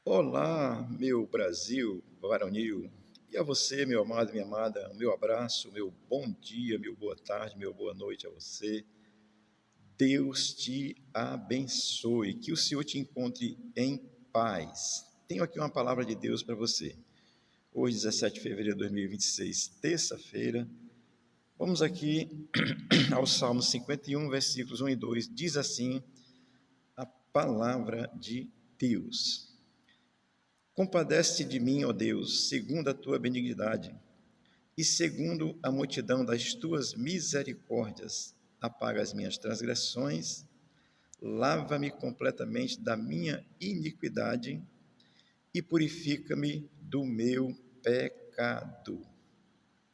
Olá, meu Brasil varonil, e a você, meu amado e minha amada, o meu abraço, meu bom dia, meu boa tarde, meu boa noite a você. Deus te abençoe, que o Senhor te encontre em paz. Tenho aqui uma palavra de Deus para você. Hoje, 17 de fevereiro de 2026, terça-feira, vamos aqui ao Salmo 51, versículos 1 e 2. Diz assim a palavra de Deus. Compadece-te de mim, ó Deus, segundo a tua benignidade, e segundo a multidão das tuas misericórdias, apaga as minhas transgressões, lava-me completamente da minha iniquidade e purifica-me do meu pecado.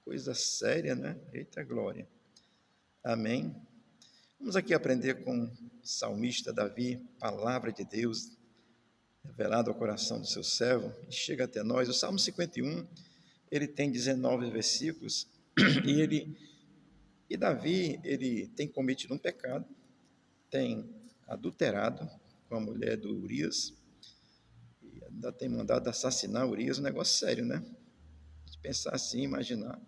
Coisa séria, né? Eita glória. Amém. Vamos aqui aprender com o salmista Davi, palavra de Deus, revelado ao coração do seu servo, e chega até nós. O Salmo 51, ele tem 19 versículos, e Davi, ele tem cometido um pecado, tem adulterado com a mulher do Urias, e ainda tem mandado assassinar Urias, um negócio sério, né? De pensar assim, imaginar.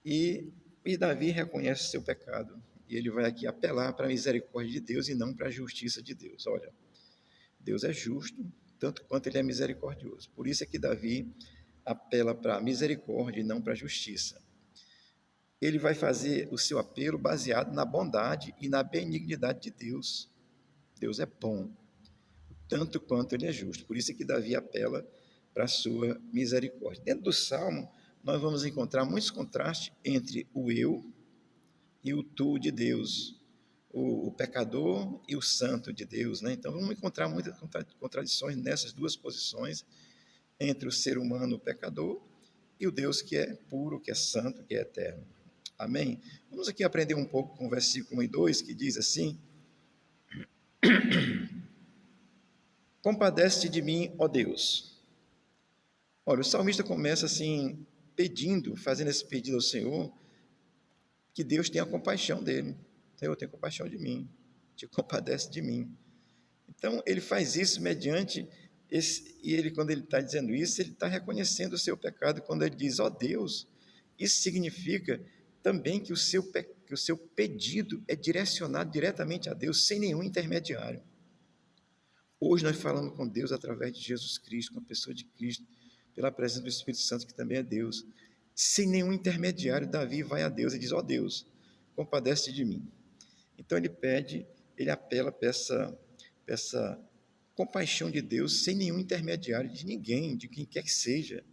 E Davi reconhece seu pecado, e ele vai aqui apelar para a misericórdia de Deus e não para a justiça de Deus. Olha, Deus é justo, tanto quanto ele é misericordioso. Por isso é que Davi apela para a misericórdia e não para a justiça. Ele vai fazer o seu apelo baseado na bondade e na benignidade de Deus. Deus é bom, tanto quanto ele é justo. Por isso é que Davi apela para a sua misericórdia. Dentro do Salmo, nós vamos encontrar muitos contrastes entre o eu e o tu de Deus, o pecador e o santo de Deus, né? Então vamos encontrar muitas contradições nessas duas posições, entre o ser humano, o pecador, e o Deus que é puro, que é santo, que é eterno. Amém? Vamos aqui aprender um pouco com o versículo 1 e 2, que diz assim: Compadece-te de mim, ó Deus. Olha, o salmista começa assim, pedindo, fazendo esse pedido ao Senhor, que Deus tenha compaixão dele. Senhor, tenha compaixão de mim, te compadece de mim. Então, ele faz isso mediante e ele, quando ele está dizendo isso, ele está reconhecendo o seu pecado. Quando ele diz, ó Deus, isso significa também que que o seu pedido é direcionado diretamente a Deus, sem nenhum intermediário. Hoje nós falamos com Deus através de Jesus Cristo, com a pessoa de Cristo, pela presença do Espírito Santo, que também é Deus. Sem nenhum intermediário, Davi vai a Deus e diz, ó Deus, compadece de mim. Então ele pede, ele apela para essa compaixão de Deus, sem nenhum intermediário de ninguém, de quem quer que seja,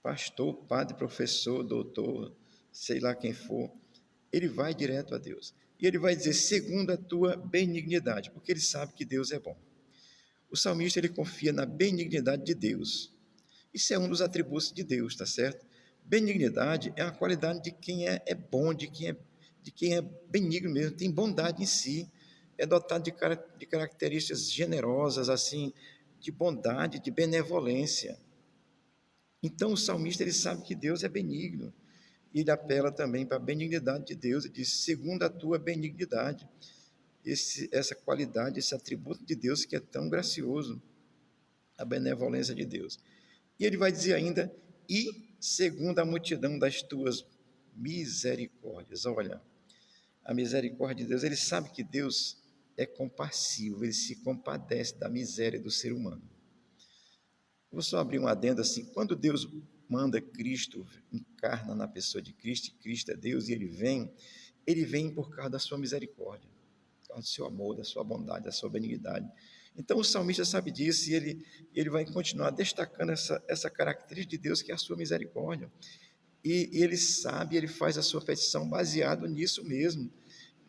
pastor, padre, professor, doutor, sei lá quem for, ele vai direto a Deus. E ele vai dizer, segundo a tua benignidade, porque ele sabe que Deus é bom. O salmista, ele confia na benignidade de Deus. Isso é um dos atributos de Deus, tá certo? Benignidade é a qualidade de quem é bom, de quem é benigno mesmo, tem bondade em si, é dotado de características generosas, assim, de bondade, de benevolência. Então o salmista, ele sabe que Deus é benigno, e ele apela também para a benignidade de Deus, e diz, segundo a tua benignidade, essa qualidade, esse atributo de Deus que é tão gracioso, a benevolência de Deus. E ele vai dizer ainda, e segundo a multidão das tuas misericórdias. Olha, a misericórdia de Deus, ele sabe que Deus é compassivo, ele se compadece da miséria do ser humano. Vou só abrir um adendo assim, quando Deus manda Cristo, encarna na pessoa de Cristo, e Cristo é Deus, e ele vem por causa da sua misericórdia, por causa do seu amor, da sua bondade, da sua benignidade. Então o salmista sabe disso, e ele vai continuar destacando essa característica de Deus, que é a sua misericórdia. E ele sabe, ele faz a sua petição baseado nisso mesmo,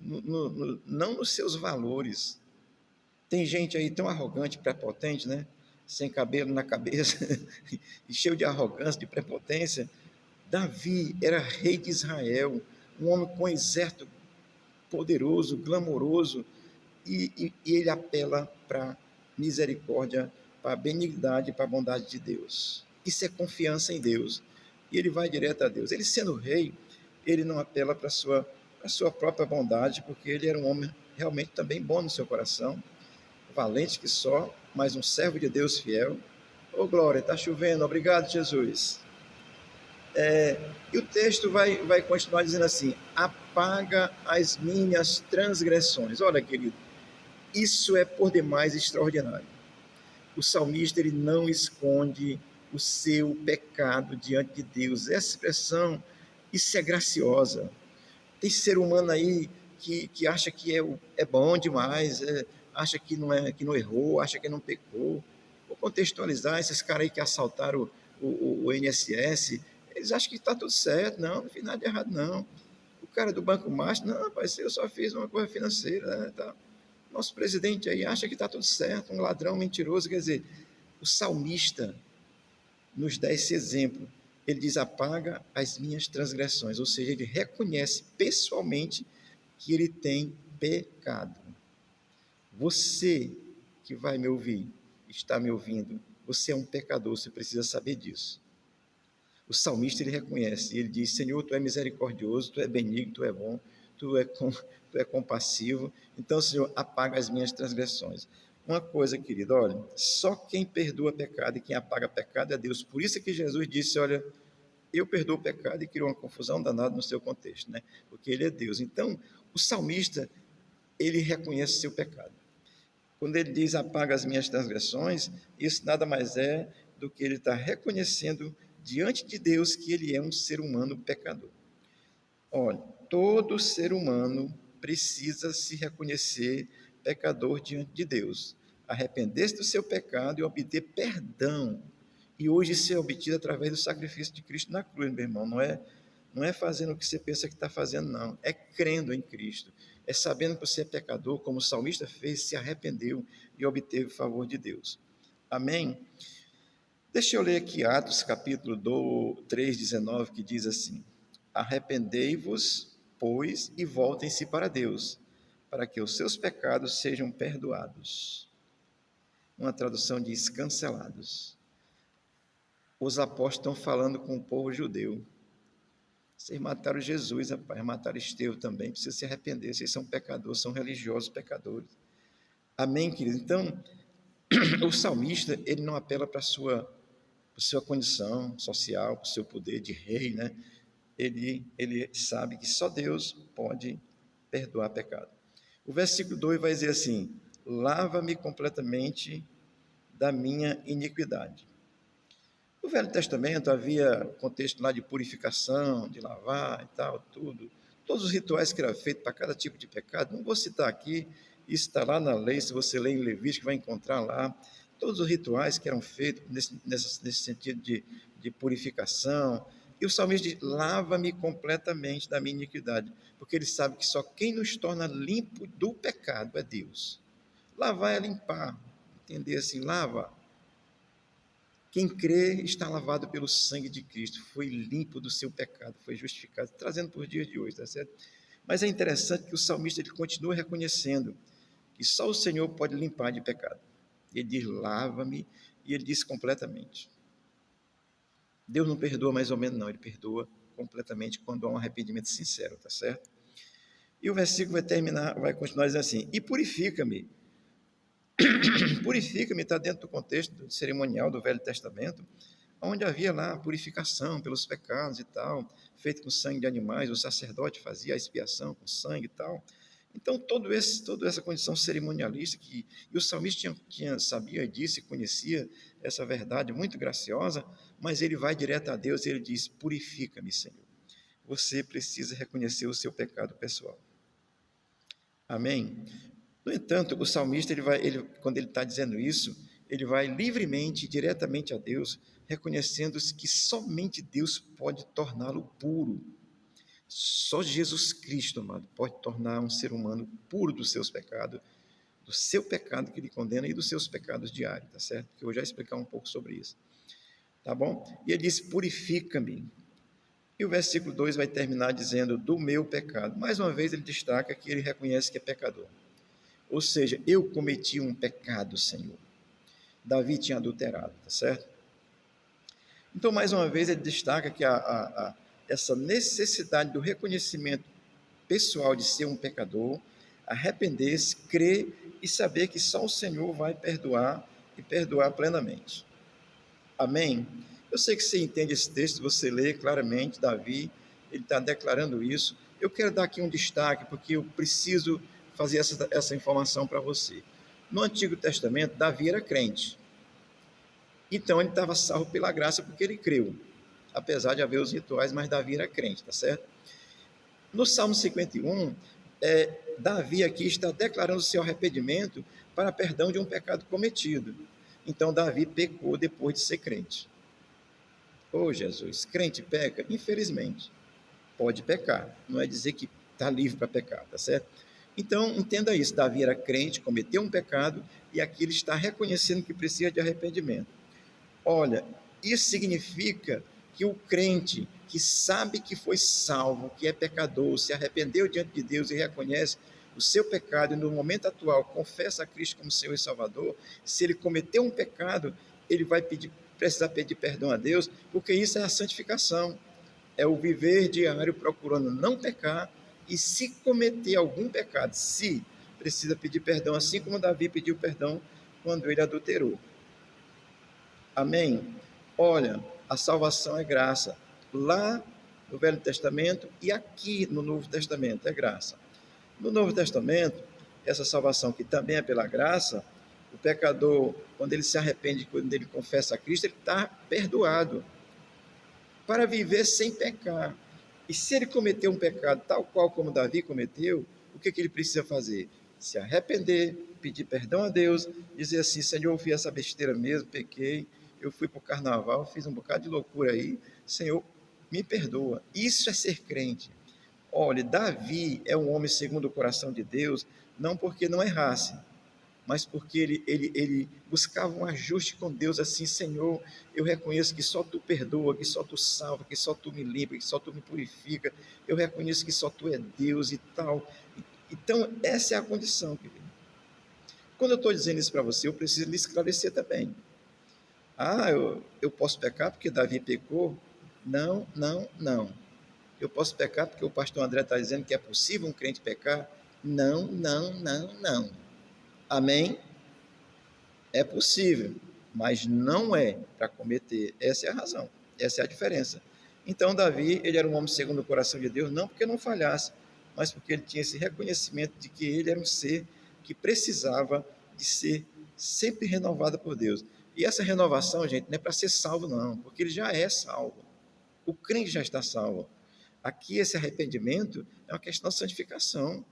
não nos seus valores. Tem gente aí tão arrogante, prepotente, né? Sem cabelo na cabeça, e cheio de arrogância, de prepotência. Davi era rei de Israel, um homem com um exército poderoso, glamouroso, e ele apela para a misericórdia, para a benignidade, para a bondade de Deus. Isso é confiança em Deus. E ele vai direto a Deus. Ele sendo rei, ele não apela para a sua própria bondade, porque ele era um homem realmente também bom no seu coração, valente que só, mas um servo de Deus fiel. Ô, glória, está chovendo, obrigado, Jesus. E o texto vai continuar dizendo assim: apaga as minhas transgressões. Olha, querido, isso é por demais extraordinário. O salmista, ele não esconde o seu pecado diante de Deus. Essa expressão, isso é graciosa. Tem ser humano aí que acha que é bom demais, acha que não errou, acha que não pecou. Vou contextualizar esses caras aí que assaltaram o INSS, eles acham que está tudo certo, não fiz nada de errado, não. O cara do Banco Master, não, rapaz, eu só fiz uma coisa financeira, né, tá. Nosso presidente aí acha que está tudo certo, um ladrão mentiroso. Quer dizer, o salmista nos dá esse exemplo. Ele diz: apaga as minhas transgressões, ou seja, ele reconhece pessoalmente que ele tem pecado. Você que vai me ouvir, está me ouvindo, você é um pecador, você precisa saber disso. O salmista, ele reconhece, ele diz: Senhor, tu é misericordioso, tu é benigno, tu é bom, tu é compassivo, então, Senhor, apaga as minhas transgressões. Uma coisa, querido, olha, só quem perdoa pecado e quem apaga pecado é Deus. Por isso é que Jesus disse: olha, eu perdoo o pecado, e criou uma confusão danada no seu contexto, né? Porque ele é Deus. Então, o salmista, ele reconhece seu pecado. Quando ele diz apaga as minhas transgressões, isso nada mais é do que ele está reconhecendo diante de Deus que ele é um ser humano pecador. Olha, todo ser humano precisa se reconhecer pecador diante de Deus, arrepender-se do seu pecado e obter perdão. E hoje isso é obtido através do sacrifício de Cristo na cruz, meu irmão. Não é fazendo o que você pensa que está fazendo, não. É crendo em Cristo. É sabendo que você é pecador, como o salmista fez, se arrependeu e obteve o favor de Deus. Amém? Deixa eu ler aqui Atos capítulo 3, 19, que diz assim: arrependei-vos, pois, e voltem-se para Deus, para que os seus pecados sejam perdoados. Uma tradução diz cancelados. Os apóstolos estão falando com o povo judeu. Vocês mataram Jesus, rapaz, mataram Estevão também, precisa se arrepender, vocês são pecadores, são religiosos pecadores. Amém, querido? Então, o salmista, ele não apela para a sua condição social, para o seu poder de rei, né? Ele sabe que só Deus pode perdoar pecado. O versículo 2 vai dizer assim: lava-me completamente da minha iniquidade. No Velho Testamento havia contexto lá de purificação, de lavar e tal, tudo. Todos os rituais que eram feitos para cada tipo de pecado, não vou citar aqui, isso está lá na lei, se você ler em Levítico, vai encontrar lá. Todos os rituais que eram feitos nesse sentido de purificação. E o salmista diz: lava-me completamente da minha iniquidade, porque ele sabe que só quem nos torna limpo do pecado é Deus. Lavar é limpar, entender assim, lava. Quem crê está lavado pelo sangue de Cristo, foi limpo do seu pecado, foi justificado, trazendo por dias de hoje, tá certo? Mas é interessante que o salmista ele continua reconhecendo que só o Senhor pode limpar de pecado. Ele diz: lava-me, e ele diz completamente. Deus não perdoa mais ou menos, não, ele perdoa completamente quando há um arrependimento sincero, tá certo? E o versículo vai continuar dizendo assim: e purifica-me. Purifica-me está dentro do contexto cerimonial do Velho Testamento, onde havia lá a purificação pelos pecados e tal, feito com sangue de animais, o sacerdote fazia a expiação com sangue e tal. Então, toda essa condição cerimonialista, e o salmista sabia disso e conhecia essa verdade muito graciosa, mas ele vai direto a Deus e ele diz: purifica-me, Senhor. Você precisa reconhecer o seu pecado pessoal. Amém? No entanto, o salmista, quando ele está dizendo isso, ele vai livremente, diretamente a Deus, reconhecendo que somente Deus pode torná-lo puro. Só Jesus Cristo, amado, pode tornar um ser humano puro dos seus pecados, do seu pecado que lhe condena e dos seus pecados diários, tá certo? Que eu já vou explicar um pouco sobre isso, tá bom? E ele diz: purifica-me. E o versículo 2 vai terminar dizendo: do meu pecado. Mais uma vez ele destaca que ele reconhece que é pecador. Ou seja, eu cometi um pecado, Senhor. Davi tinha adulterado, tá certo? Então, mais uma vez, ele destaca que essa necessidade do reconhecimento pessoal de ser um pecador, arrepender-se, crer e saber que só o Senhor vai perdoar e perdoar plenamente. Amém? Eu sei que você entende esse texto, você lê claramente, Davi, ele está declarando isso. Eu quero dar aqui um destaque, porque eu preciso fazer essa informação para você. No Antigo Testamento, Davi era crente. Então, ele estava salvo pela graça porque ele creu. Apesar de haver os rituais, mas Davi era crente, tá certo? No Salmo 51, Davi aqui está declarando seu arrependimento para perdão de um pecado cometido. Então, Davi pecou depois de ser crente. Oh, Jesus, crente peca? Infelizmente. Pode pecar. Não é dizer que está livre para pecar, tá certo? Então, entenda isso. Davi era crente, cometeu um pecado e aqui ele está reconhecendo que precisa de arrependimento. Olha, isso significa que o crente que sabe que foi salvo, que é pecador, se arrependeu diante de Deus e reconhece o seu pecado e no momento atual confessa a Cristo como Senhor e Salvador, se ele cometeu um pecado, ele vai precisar pedir perdão a Deus, porque isso é a santificação, é o viver diário procurando não pecar e se cometer algum pecado, se precisa pedir perdão, assim como Davi pediu perdão quando ele adulterou. Amém? Olha, a salvação é graça. Lá no Velho Testamento e aqui no Novo Testamento é graça. No Novo Testamento, essa salvação que também é pela graça, o pecador, quando ele se arrepende, quando ele confessa a Cristo, ele está perdoado para viver sem pecar. E se ele cometeu um pecado tal qual como Davi cometeu, o que ele precisa fazer? Se arrepender, pedir perdão a Deus, dizer assim: Senhor, eu fiz essa besteira mesmo, pequei, eu fui para o carnaval, fiz um bocado de loucura aí, Senhor, me perdoa. Isso é ser crente. Olha, Davi é um homem segundo o coração de Deus, não porque não errasse, mas porque ele buscava um ajuste com Deus, assim: Senhor, eu reconheço que só Tu perdoa, que só Tu salva, que só Tu me limpa, que só Tu me purifica, eu reconheço que só Tu é Deus e tal. Então, essa é a condição, querido. Quando eu estou dizendo isso para você, eu preciso lhe esclarecer também. Ah, eu posso pecar porque Davi pecou? Não, não, não. Eu posso pecar porque o pastor André está dizendo que é possível um crente pecar? Não, não, não, não. Amém? É possível, mas não é para cometer. Essa é a razão, essa é a diferença. Então, Davi, ele era um homem segundo o coração de Deus, não porque não falhasse, mas porque ele tinha esse reconhecimento de que ele era um ser que precisava de ser sempre renovado por Deus. E essa renovação, gente, não é para ser salvo, não, porque ele já é salvo. O crente já está salvo. Aqui, esse arrependimento é uma questão de santificação,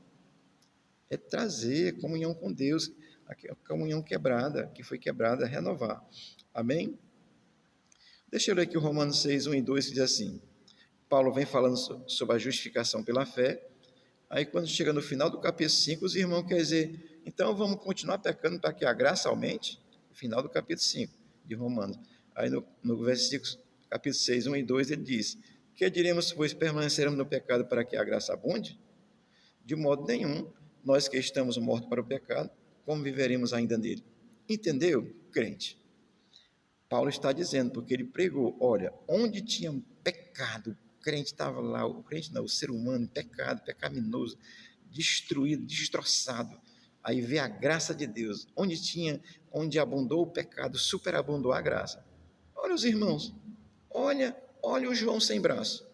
é trazer comunhão com Deus, a comunhão quebrada, que foi quebrada, renovar. Amém? Deixa eu ler aqui o Romanos 6, 1 e 2, que diz assim: Paulo vem falando sobre a justificação pela fé, aí quando chega no final do capítulo 5, os irmãos querem dizer: então vamos continuar pecando para que a graça aumente? No final do capítulo 5 de Romanos. Aí no versículo, capítulo 6, 1 e 2, ele diz: que diremos, pois permaneceremos no pecado para que a graça abunde? De modo nenhum, nós que estamos mortos para o pecado, como viveremos ainda nele? Entendeu, crente? Paulo está dizendo, porque ele pregou: olha, onde tinha pecado, o crente estava lá, o crente não, o ser humano, pecado, pecaminoso, destruído, destroçado. Aí vê a graça de Deus. Onde abundou o pecado, superabundou a graça. Olha os irmãos, olha o João sem braço.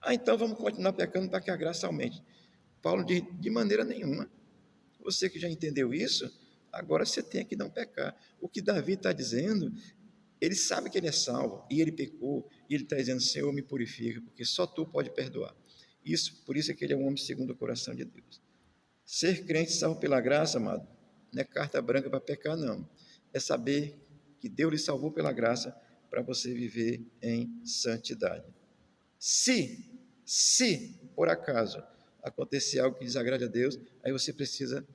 Ah, então vamos continuar pecando para que a graça aumente. Paulo diz: de maneira nenhuma. Você que já entendeu isso, agora você tem que não pecar. O que Davi está dizendo, ele sabe que ele é salvo, e ele pecou, e ele está dizendo: Senhor, me purifica, porque só Tu pode perdoar. Por isso é que ele é um homem segundo o coração de Deus. Ser crente salvo pela graça, amado, não é carta branca para pecar, não. É saber que Deus lhe salvou pela graça para você viver em santidade. Se por acaso acontecer algo que desagrade a Deus, aí você precisa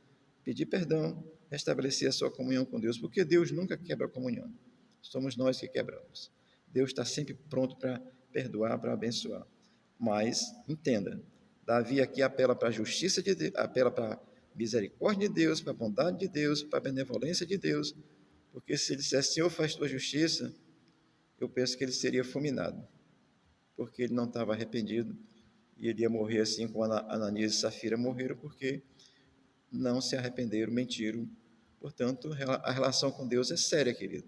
pedir perdão, restabelecer a sua comunhão com Deus, porque Deus nunca quebra a comunhão. Somos nós que quebramos. Deus está sempre pronto para perdoar, para abençoar. Mas, entenda, Davi aqui apela para a justiça de Deus, apela para a misericórdia de Deus, para a bondade de Deus, para a benevolência de Deus, porque se ele dissesse: Senhor, faz tua justiça, eu penso que ele seria fulminado, porque ele não estava arrependido, e ele ia morrer assim como Ananias e Safira morreram, porque não se arrependeram, mentiram, Portanto, a relação com Deus é séria, querido.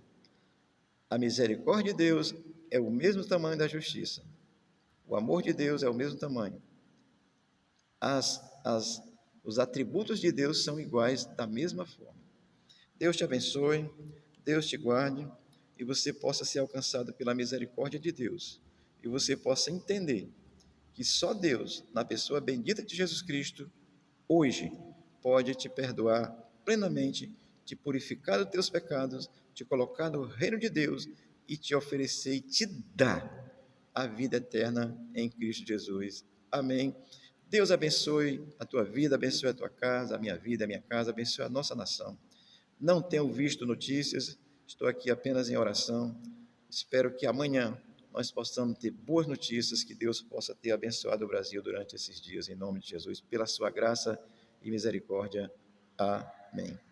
A misericórdia de Deus é o mesmo tamanho da justiça. O amor de Deus é o mesmo tamanho. Os atributos de Deus são iguais da mesma forma. Deus te abençoe, Deus te guarde e você possa ser alcançado pela misericórdia de Deus. E você possa entender que só Deus, na pessoa bendita de Jesus Cristo, hoje pode te perdoar plenamente, te purificar dos teus pecados, te colocar no reino de Deus e te oferecer e te dar a vida eterna em Cristo Jesus. Amém. Deus abençoe a tua vida, abençoe a tua casa, a minha vida, a minha casa, abençoe a nossa nação. Não tenho visto notícias, estou aqui apenas em oração. Espero que amanhã nós possamos ter boas notícias, que Deus possa ter abençoado o Brasil durante esses dias, em nome de Jesus, pela sua graça e misericórdia. Amém.